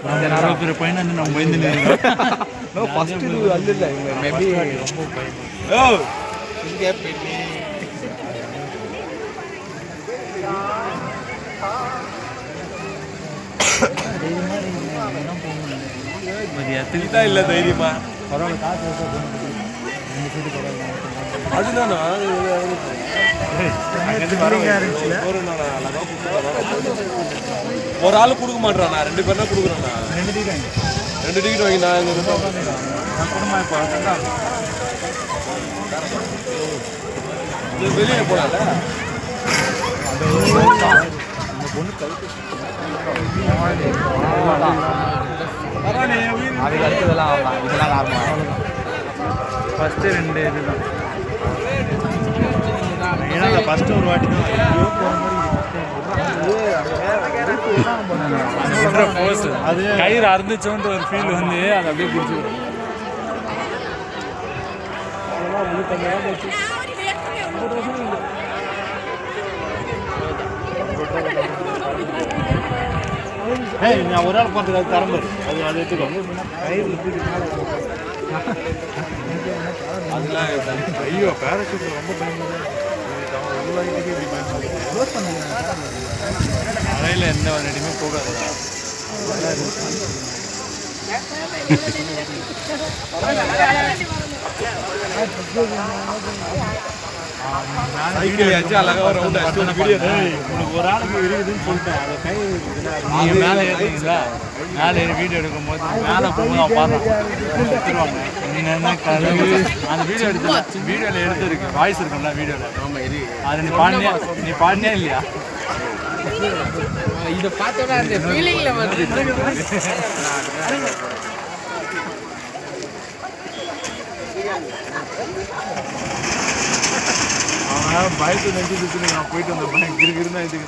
அவ்வளோ பெரிய பையன் வந்து நம்ம பயந்து ஃபர்ஸ்ட் இது வந்து இல்லை மேபி ரொம்ப பையன் இங்கே பெண்ணி எத்துக்கிட்டா இல்லை தைரியமா பரவாயில்ல காசு அதுதானா ஒரு ஆளு கொடுக்க மாட்டேறான், 2 பேர் தான் கொடுக்குறேண்ணா. 2 டிக்கெட் வாங்கி நான் வெளியே போனால அதுக்கு அடுத்ததெல்லாம் இதெல்லாம் நார்மல். ஃபஸ்ட்டு 2 இதுதான். ஏன்னா அந்த ஃபஸ்ட்டு ஒரு வாட்டி தான் அது கயிறு அறுந்துச்சோன்ற ஒரு ஃபீல் வந்து அதை அப்படியே பிடிச்சிடும். நான் ஒரு ஆள் போகிறதுக்கு அது தரம்பு அது எடுத்துக்கோ. அதெல்லாம் ஐயோ பேராசூட் ரொம்ப பயன்படுது. மழையில் எந்த வண்டியுமே போகாதுடா. சைக்கிள் அழகாக ஒரு ரவுண்ட் உனக்கு ஒரு ஆளுக்கு இருக்குதுன்னு சொல்லிட்டேன். அதை கை நீங்கள் மேலே ஏறிங்களா, மேலே ஏறி வீடியோ எடுக்கும் போது மேலே போகும்போது அவன் பாடுறான் எடுத்துருவாங்க. நீங்கள் என்ன கழுவு அந்த வீடியோ எடுத்து வீடியோவில் எடுத்துருக்கு வாய்ஸ் இருக்கும்ல வீடியோவில். ஆமாம் இது அது நீ பாடினியா இல்லையா? இதை பார்த்தோன்னா அந்த ஃபீலிங்கில் வந்து அவன் பயத்தை நினச்சி நான் போயிட்டு வந்த பையன் கிருகிருந்தான் இதுக்கு